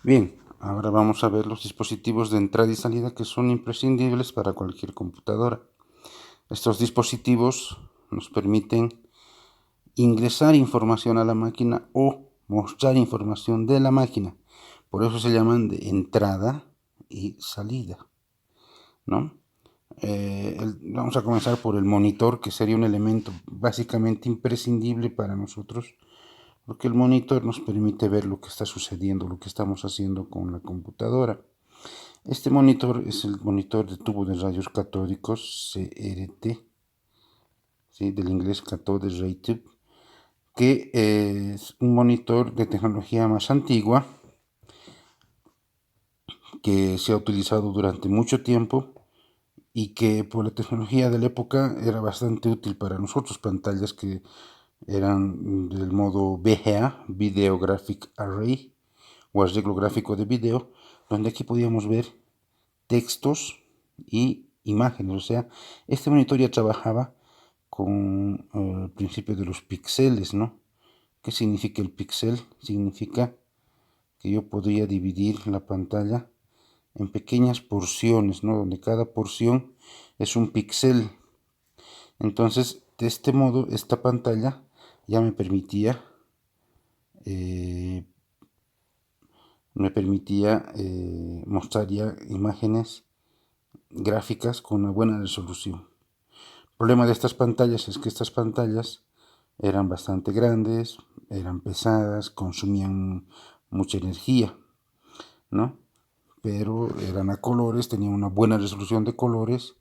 Bien, ahora vamos a ver los dispositivos de entrada y salida que son imprescindibles para cualquier computadora. Estos dispositivos nos permiten ingresar información a la máquina o mostrar información de la máquina. Por eso se llaman de entrada y salida, ¿no? Vamos a comenzar por el monitor, que sería un elemento básicamente imprescindible para nosotros, porque el monitor nos permite ver lo que está sucediendo, lo que estamos haciendo con la computadora. Este monitor es el monitor de tubo de rayos catódicos, CRT, ¿sí? Del inglés Cathode Ray Tube, que es un monitor de tecnología más antigua que se ha utilizado durante mucho tiempo y que por la tecnología de la época era bastante útil para nosotros. Pantallas que eran del modo VGA, Video Graphic Array, o arreglo gráfico de video, donde aquí podíamos ver textos y imágenes. O sea, este monitor ya trabajaba con el principio de los píxeles, ¿no? ¿Qué significa el píxel? Significa que yo podría dividir la pantalla en pequeñas porciones, ¿no? Donde cada porción es un píxel. Entonces, de este modo, esta pantalla ya me permitía mostrar ya imágenes gráficas con una buena resolución. El problema de estas pantallas es que estas pantallas eran bastante grandes, eran pesadas, consumían mucha energía, ¿no? Pero eran a colores, tenían una buena resolución de colores,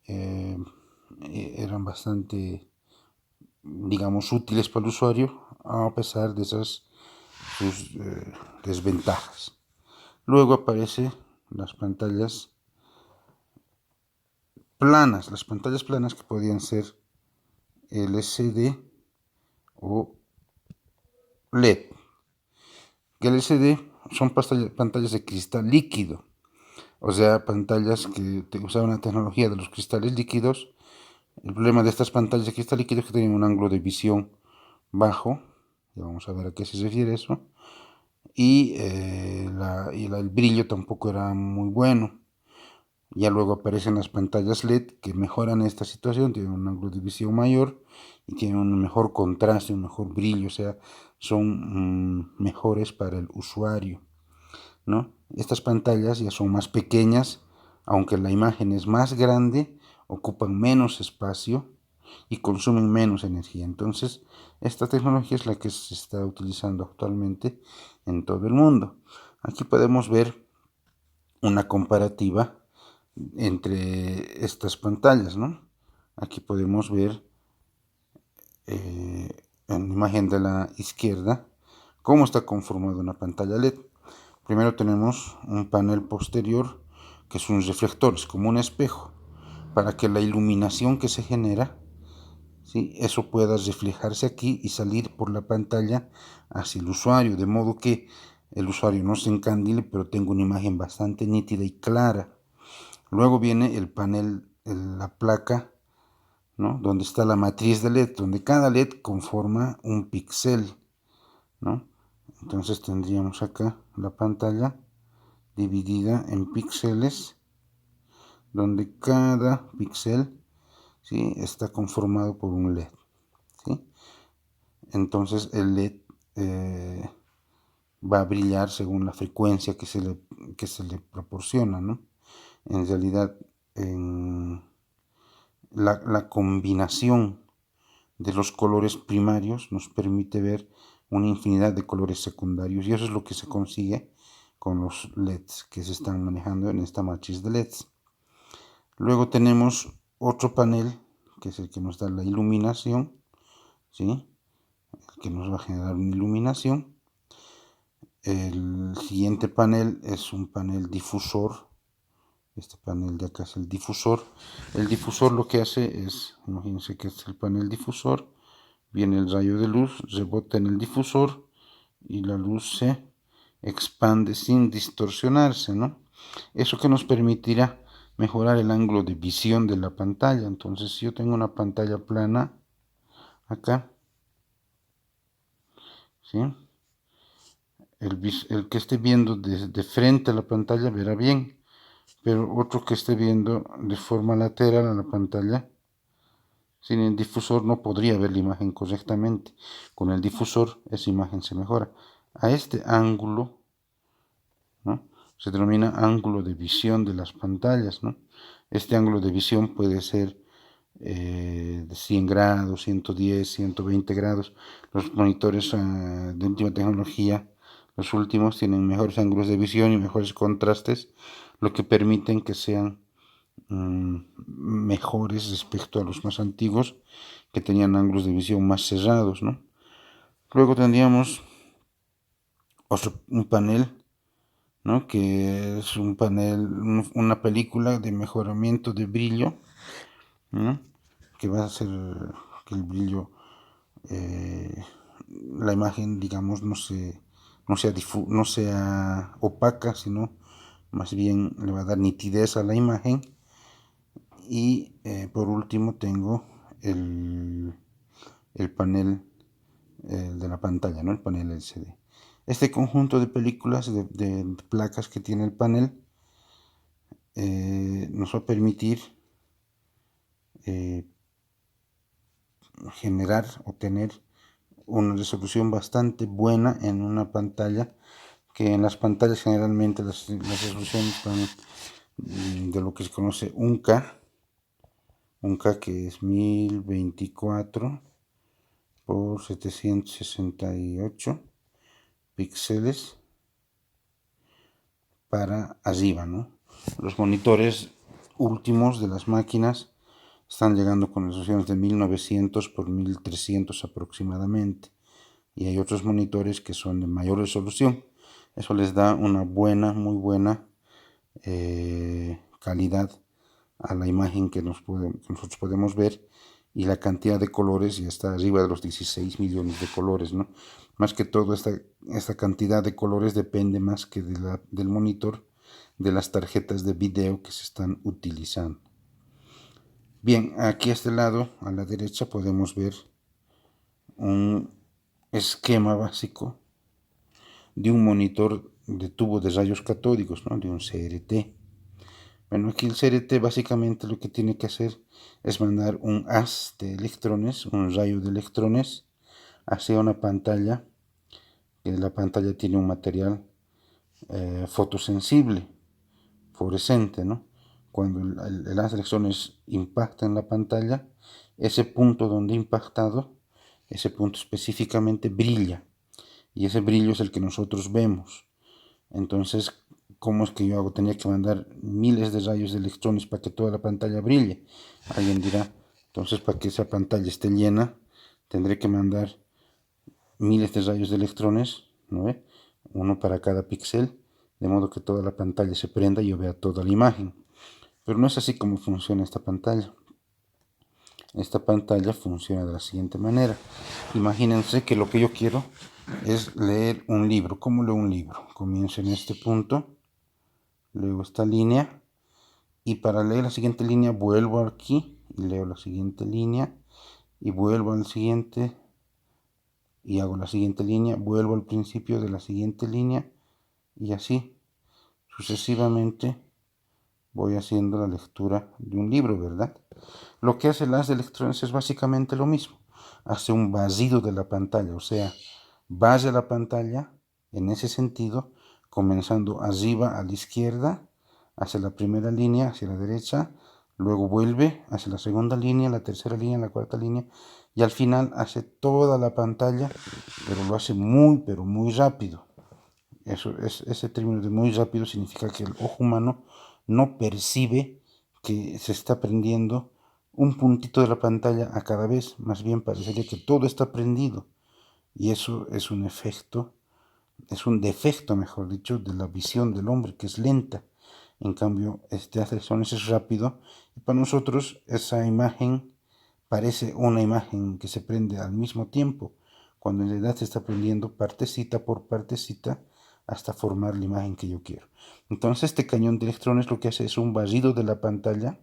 eran bastante, digamos, útiles para el usuario, a pesar de esas sus desventajas. Luego aparecen las pantallas planas, que podían ser LCD o LED. El LCD son pantallas de cristal líquido, o sea, pantallas que usaban la tecnología de los cristales líquidos. El problema de estas pantallas de cristal líquido es que tienen un ángulo de visión bajo, ya vamos a ver a qué se refiere eso, y el brillo tampoco era muy bueno. Ya luego aparecen las pantallas LED que mejoran esta situación, tienen un ángulo de visión mayor y tienen un mejor contraste, un mejor brillo, o sea, son mejores para el usuario, ¿no? Estas pantallas ya son más pequeñas, aunque la imagen es más grande, ocupan menos espacio y consumen menos energía. Entonces, esta tecnología es la que se está utilizando actualmente en todo el mundo. Aquí podemos ver una comparativa entre estas pantallas, ¿no? Aquí podemos ver en la imagen de la izquierda cómo está conformada una pantalla LED. Primero tenemos un panel posterior que es un reflector, es como un espejo, para que la iluminación que se genera, ¿sí?, eso pueda reflejarse aquí y salir por la pantalla hacia el usuario, de modo que el usuario no se encandile, pero tenga una imagen bastante nítida y clara. Luego viene el panel, la placa, ¿no?, donde está la matriz de LED, donde cada LED conforma un píxel, ¿no? Entonces tendríamos acá la pantalla dividida en píxeles, donde cada píxel, ¿sí?, está conformado por un LED, ¿sí? Entonces el LED va a brillar según la frecuencia que se le proporciona, ¿no? En realidad, la combinación de los colores primarios nos permite ver una infinidad de colores secundarios, y eso es lo que se consigue con los LEDs que se están manejando en esta matriz de LEDs. Luego tenemos otro panel que es el que nos da la iluminación, ¿sí?, el que nos va a generar una iluminación. El siguiente panel es un panel difusor. Este panel de acá es el difusor. El difusor lo que hace es, imagínense que este es el panel difusor, viene el rayo de luz, rebota en el difusor y la luz se expande sin distorsionarse, ¿no? Eso que nos permitirá mejorar el ángulo de visión de la pantalla. Entonces, si yo tengo una pantalla plana acá, ¿sí?, el que esté viendo de frente a la pantalla verá bien, pero otro que esté viendo de forma lateral a la pantalla, sin el difusor no podría ver la imagen correctamente. Con el difusor esa imagen se mejora. A este ángulo, ¿no?, se denomina ángulo de visión de las pantallas, ¿no? Este ángulo de visión puede ser de 100 grados, 110, 120 grados. Los monitores de última tecnología, los últimos, tienen mejores ángulos de visión y mejores contrastes, lo que permiten que sean mejores respecto a los más antiguos, que tenían ángulos de visión más cerrados, ¿no? Luego tendríamos un panel, ¿no?, que es un panel, una película de mejoramiento de brillo, ¿no?, que va a hacer que el brillo, la imagen, digamos, no sea opaca, sino más bien le va a dar nitidez a la imagen. Y por último tengo el panel de la pantalla, ¿no?, el panel LCD. Este conjunto de películas, de placas que tiene el panel, nos va a permitir generar o tener una resolución bastante buena en una pantalla, que en las pantallas generalmente las resoluciones van de lo que se conoce un K que es 1024 por 768 píxeles para arriba, ¿no? Los monitores últimos de las máquinas están llegando con resoluciones de 1900 por 1300 aproximadamente, y hay otros monitores que son de mayor resolución. Eso les da una buena, muy buena calidad a la imagen que nosotros podemos ver, y la cantidad de colores ya está arriba de los 16 millones de colores, ¿no? Más que todo, esta cantidad de colores depende más que del monitor, de las tarjetas de video que se están utilizando. Bien, aquí a este lado, a la derecha, podemos ver un esquema básico de un monitor de tubo de rayos catódicos, ¿no?, de un CRT. Bueno, aquí el CRT básicamente lo que tiene que hacer es mandar un haz de electrones, un rayo de electrones, hacia una pantalla, que la pantalla tiene un material fotosensible, fluorescente, ¿no? Cuando el haz de electrones impacta en la pantalla, ese punto donde ha impactado, ese punto específicamente brilla, y ese brillo es el que nosotros vemos. Entonces, ¿cómo es que yo hago? Tenía que mandar miles de rayos de electrones para que toda la pantalla brille. Alguien dirá, entonces, para que esa pantalla esté llena, tendré que mandar miles de rayos de electrones, ¿no ve?, uno para cada píxel, de modo que toda la pantalla se prenda y yo vea toda la imagen. Pero no es así como funciona esta pantalla. Esta pantalla funciona de la siguiente manera. Imagínense que lo que yo quiero es leer un libro. ¿Cómo leo un libro? Comienzo en este punto, leo esta línea, y para leer la siguiente línea vuelvo aquí y leo la siguiente línea, y vuelvo al siguiente y hago la siguiente línea, vuelvo al principio de la siguiente línea, y así sucesivamente voy haciendo la lectura de un libro, ¿verdad? Lo que hace el haz de electrones es básicamente lo mismo. Hace un barrido de la pantalla, o sea, barre la pantalla en ese sentido, comenzando arriba a la izquierda, hacia la primera línea, hacia la derecha, luego vuelve hacia la segunda línea, la tercera línea, la cuarta línea, y al final hace toda la pantalla, pero lo hace muy, pero muy rápido. Ese término de muy rápido significa que el ojo humano no percibe que se está prendiendo un puntito de la pantalla a cada vez, más bien parecería que todo está prendido, y eso es un efecto, es un defecto, mejor dicho, de la visión del hombre, que es lenta. En cambio, este hace sones es rápido, y para nosotros esa imagen parece una imagen que se prende al mismo tiempo, cuando en realidad se está prendiendo partecita por partecita hasta formar la imagen que yo quiero. Entonces este cañón de electrones lo que hace es un barrido de la pantalla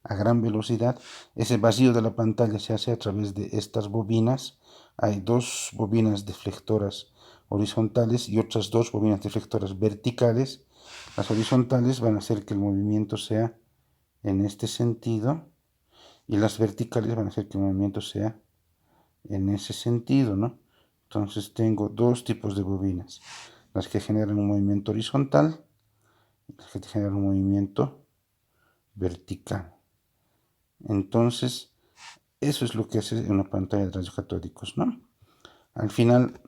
a gran velocidad. Ese barrido de la pantalla se hace a través de estas bobinas. Hay dos bobinas deflectoras horizontales y otras 2 bobinas deflectoras verticales. Las horizontales van a hacer que el movimiento sea en este sentido y las verticales van a hacer que el movimiento sea en ese sentido, ¿no? Entonces tengo 2 tipos de bobinas, las que generan un movimiento horizontal y las que generan un movimiento vertical. Entonces, eso es lo que hace una pantalla de rayos catódicos, ¿no? Al final,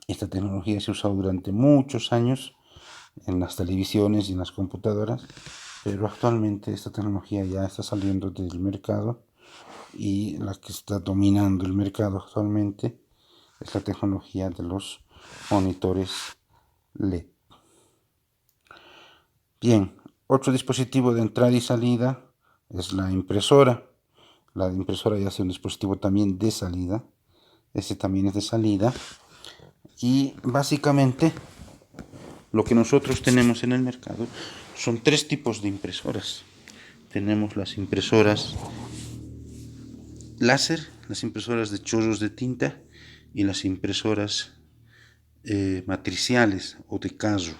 esta tecnología se ha usado durante muchos años en las televisiones y en las computadoras, pero actualmente esta tecnología ya está saliendo del mercado y la que está dominando el mercado actualmente es la tecnología de los monitores LED. Bien, otro dispositivo de entrada y salida es la impresora. La impresora ya es un dispositivo también de salida. Este también es de salida. Y básicamente lo que nosotros tenemos en el mercado son 3 tipos de impresoras. Tenemos las impresoras láser, las impresoras de chorros de tinta y las impresoras matriciales o de caso.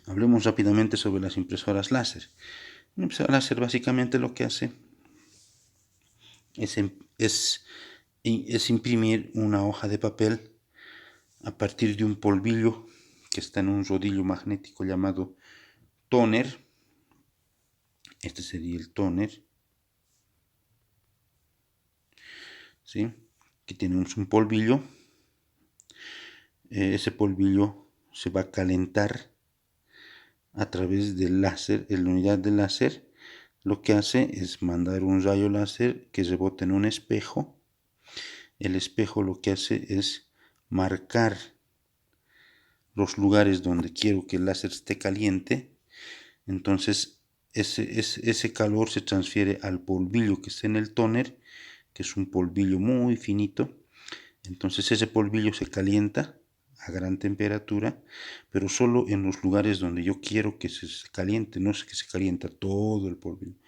Hablemos rápidamente sobre las impresoras láser. Una impresora láser básicamente lo que hace es imprimir una hoja de papel a partir de un polvillo que está en un rodillo magnético llamado tóner. Este sería el tóner, ¿sí? Que tiene un polvillo. Ese polvillo se va a calentar a través del láser. La unidad de láser lo que hace es mandar un rayo láser que rebota en un espejo. El espejo lo que hace es marcar los lugares donde quiero que el láser esté caliente. Entonces ese calor se transfiere al polvillo que está en el tóner, que es un polvillo muy finito. Entonces ese polvillo se calienta a gran temperatura, pero solo en los lugares donde yo quiero que se caliente. No es que se calienta todo el polvillo,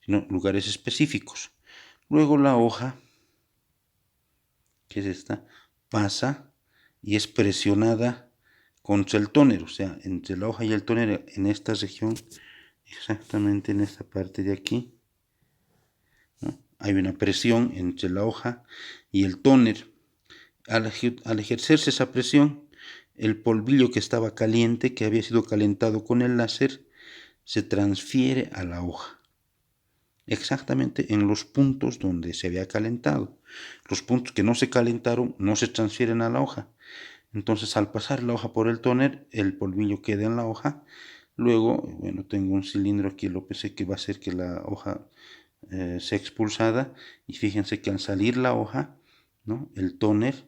sino lugares específicos. Luego la hoja, que es esta, pasa y es presionada contra el tóner, o sea, entre la hoja y el tóner en esta región, exactamente en esta parte de aquí, ¿no? Hay una presión entre la hoja y el tóner. Al ejercerse esa presión, el polvillo que estaba caliente, que había sido calentado con el láser, se transfiere a la hoja. Exactamente en los puntos donde se había calentado. Los puntos que no se calentaron no se transfieren a la hoja. Entonces, al pasar la hoja por el tóner, el polvillo queda en la hoja. Luego, bueno, tengo un cilindro aquí, lo pesé, que va a hacer que la hoja sea expulsada. Y fíjense que al salir la hoja, ¿no?, el tóner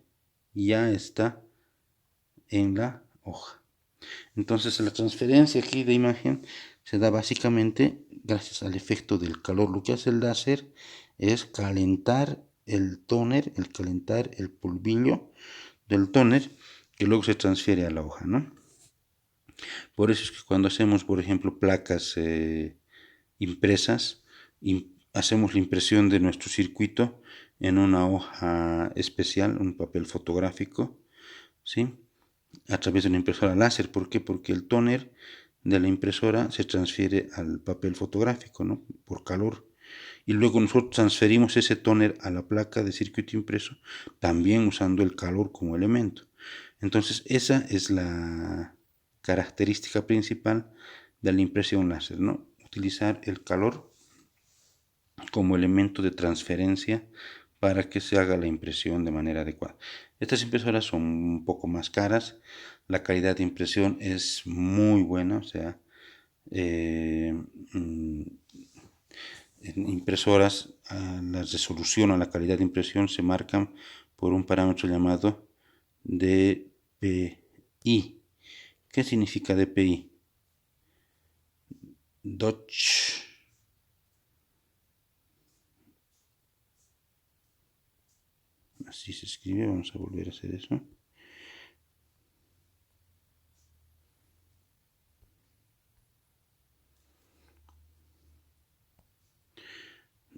ya está en la hoja. Entonces, la transferencia aquí de imagen se da básicamente gracias al efecto del calor. Lo que hace el láser es calentar el tóner, calentar el polvillo del tóner, que luego se transfiere a la hoja, ¿no? Por eso es que cuando hacemos, por ejemplo, placas impresas, hacemos la impresión de nuestro circuito en una hoja especial, un papel fotográfico, ¿sí?, a través de una impresora láser. ¿Por qué? Porque el tóner de la impresora se transfiere al papel fotográfico, ¿no?, por calor. Y luego nosotros transferimos ese tóner a la placa de circuito impreso, también usando el calor como elemento. Entonces, esa es la característica principal de la impresión láser, ¿no?, utilizar el calor como elemento de transferencia para que se haga la impresión de manera adecuada. Estas impresoras son un poco más caras, la calidad de impresión es muy buena, o sea, en impresoras la resolución o la calidad de impresión se marcan por un parámetro llamado DPI. ¿Qué significa DPI? Dodge. Así se escribe, vamos a volver a hacer eso.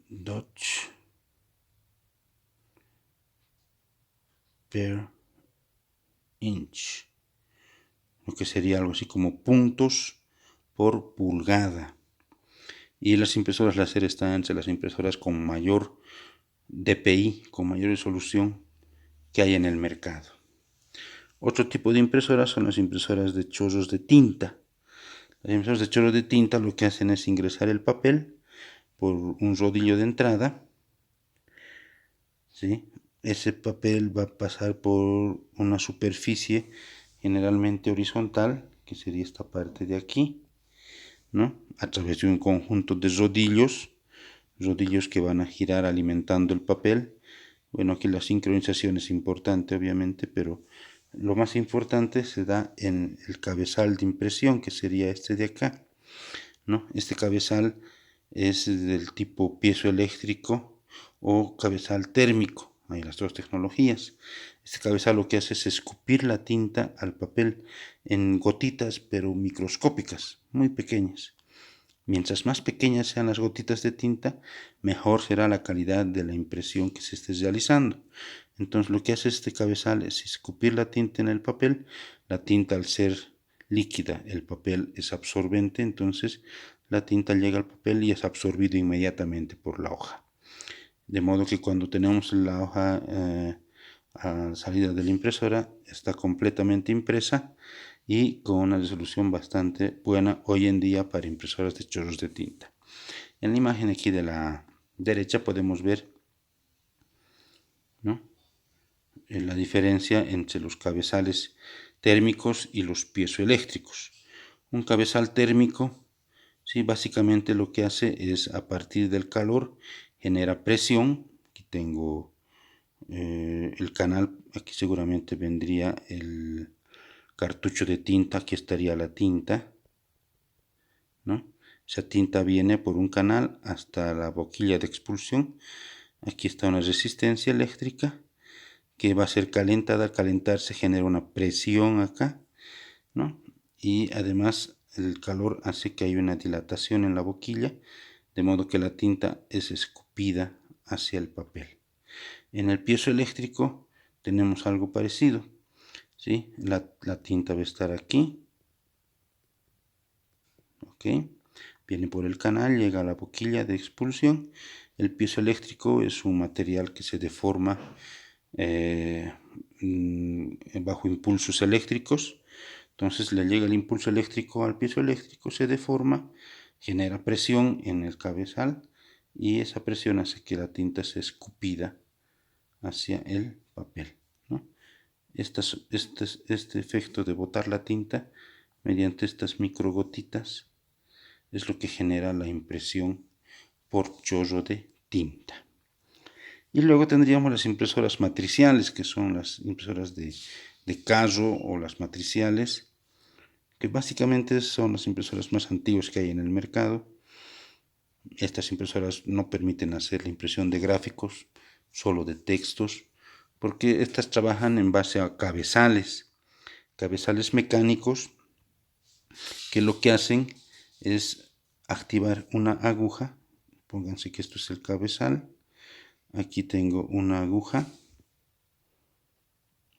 Dodge per inch, lo que sería algo así como puntos por pulgada. Y las impresoras láser están entre las impresoras con mayor DPI, con mayor resolución que hay en el mercado. Otro tipo de impresoras son las impresoras de chorros de tinta. Las impresoras de chorros de tinta lo que hacen es ingresar el papel por un rodillo de entrada, ¿sí? Ese papel va a pasar por una superficie generalmente horizontal, que sería esta parte de aquí, ¿no? A través de un conjunto de rodillos que van a girar alimentando el papel. Bueno, aquí la sincronización es importante, obviamente, pero lo más importante se da en el cabezal de impresión, que sería este de acá, ¿no? Este cabezal es del tipo piezoeléctrico o cabezal térmico. Hay las dos tecnologías. Este cabezal lo que hace es escupir la tinta al papel en gotitas, pero microscópicas, muy pequeñas. Mientras más pequeñas sean las gotitas de tinta, mejor será la calidad de la impresión que se esté realizando. Entonces lo que hace este cabezal es escupir la tinta en el papel. La tinta, al ser líquida, el papel es absorbente, entonces la tinta llega al papel y es absorbido inmediatamente por la hoja. De modo que cuando tenemos la hoja a salida de la impresora, está completamente impresa y con una resolución bastante buena hoy en día para impresoras de chorros de tinta. En la imagen aquí de la derecha podemos ver, ¿no?, la diferencia entre los cabezales térmicos y los piezoeléctricos. Un cabezal térmico, sí, básicamente lo que hace es, a partir del calor, genera presión. Aquí tengo el canal, aquí seguramente vendría el cartucho de tinta, aquí estaría la tinta, ¿no? Esa tinta viene por un canal hasta la boquilla de expulsión. Aquí está una resistencia eléctrica que va a ser calentada. Al calentarse genera una presión acá, ¿no? Y además el calor hace que haya una dilatación en la boquilla, de modo que la tinta es escupida hacia el papel. En el piezoeléctrico tenemos algo parecido, ¿sí? La tinta va a estar aquí, ¿ok? Viene por el canal, llega a la boquilla de expulsión. El piezoeléctrico es un material que se deforma bajo impulsos eléctricos. Entonces le llega el impulso eléctrico al piezoeléctrico, se deforma, genera presión en el cabezal y esa presión hace que la tinta sea escupida hacia el papel, ¿no? Este efecto de botar la tinta mediante estas microgotitas es lo que genera la impresión por chorro de tinta. Y luego tendríamos las impresoras matriciales, que son las impresoras de carro o las matriciales, que básicamente son las impresoras más antiguas que hay en el mercado. Estas impresoras no permiten hacer la impresión de gráficos, solo de textos, porque estas trabajan en base a cabezales mecánicos, que lo que hacen es activar una aguja. Pónganse que esto es el cabezal. Aquí tengo una aguja,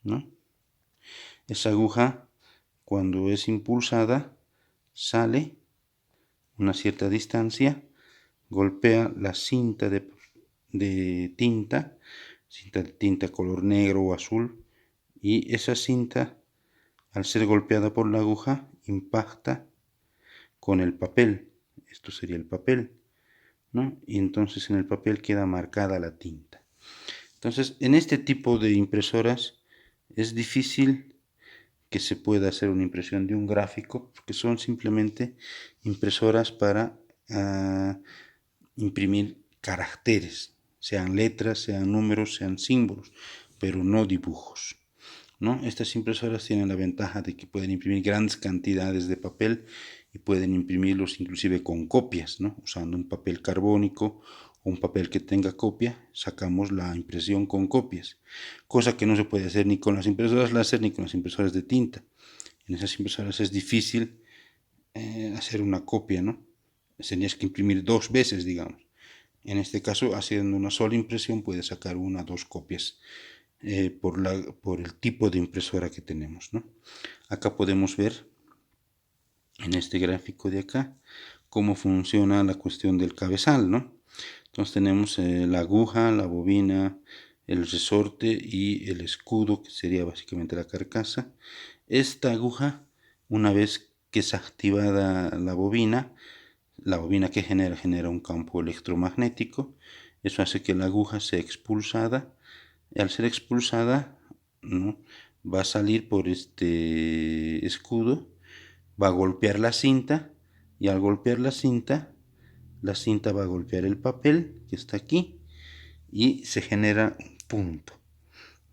¿no? Esa aguja, cuando es impulsada, sale una cierta distancia, golpea la cinta de tinta color negro o azul, y esa cinta, al ser golpeada por la aguja, impacta con el papel. Esto sería el papel, ¿no? Y entonces en el papel queda marcada la tinta. Entonces, en este tipo de impresoras es difícil que se pueda hacer una impresión de un gráfico, porque son simplemente impresoras para imprimir caracteres, sean letras, sean números, sean símbolos, pero no dibujos, ¿no? Estas impresoras tienen la ventaja de que pueden imprimir grandes cantidades de papel y pueden imprimirlos inclusive con copias, ¿no? Usando un papel carbónico o un papel que tenga copia, sacamos la impresión con copias, cosa que no se puede hacer ni con las impresoras láser ni con las impresoras de tinta. En esas impresoras es difícil hacer una copia, ¿no? Tenías que imprimir dos veces, digamos. En este caso, haciendo una sola impresión, puedes sacar una o dos copias por el tipo de impresora que tenemos, ¿no? Acá podemos ver en este gráfico de acá cómo funciona la cuestión del cabezal, ¿no? Entonces tenemos la aguja, la bobina, el resorte y el escudo, que sería básicamente la carcasa. Esta aguja, una vez que es activada la bobina que genera un campo electromagnético, eso hace que la aguja sea expulsada, y al ser expulsada, ¿no?, va a salir por este escudo, va a golpear la cinta, y al golpear la cinta va a golpear el papel que está aquí y se genera un punto,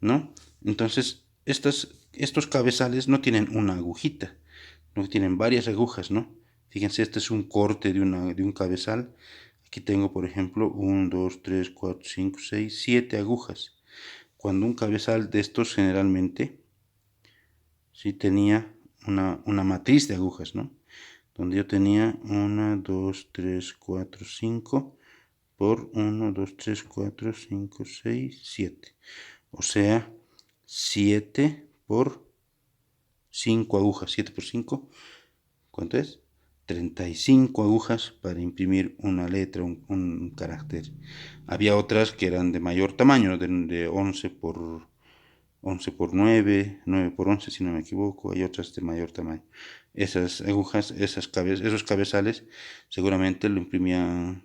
¿no? Entonces, estos cabezales no tienen una agujita, no tienen varias agujas, ¿no? Fíjense, este es un corte de un cabezal. Aquí tengo, por ejemplo, 1, 2, 3, 4, 5, 6, 7 agujas. Cuando un cabezal de estos generalmente sí tenía una matriz de agujas, ¿no? Donde yo tenía 1, 2, 3, 4, 5 por 1, 2, 3, 4, 5, 6, 7. O sea, 7 por 5 agujas. 7 por 5, ¿cuánto es? 35 agujas para imprimir una letra, un carácter. Había otras que eran de mayor tamaño, de 11 por 9, 9 por 11 si no me equivoco. Hay otras de mayor tamaño. Esas agujas, esos cabezales seguramente lo imprimían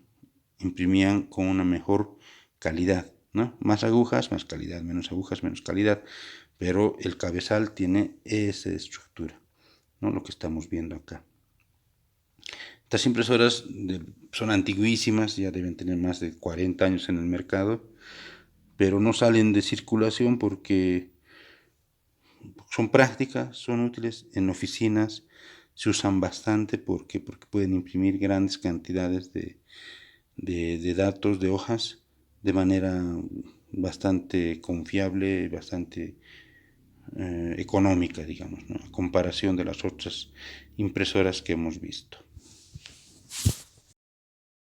con una mejor calidad, ¿no? Más agujas, más calidad, menos agujas, menos calidad, pero el cabezal tiene esa estructura, ¿no? Lo que estamos viendo acá. Estas impresoras son antiguísimas, ya deben tener más de 40 años en el mercado, pero no salen de circulación porque son prácticas, son útiles en oficinas, se usan bastante porque pueden imprimir grandes cantidades de datos, de hojas, de manera bastante confiable, bastante económica, digamos, ¿no?, a comparación de las otras impresoras que hemos visto.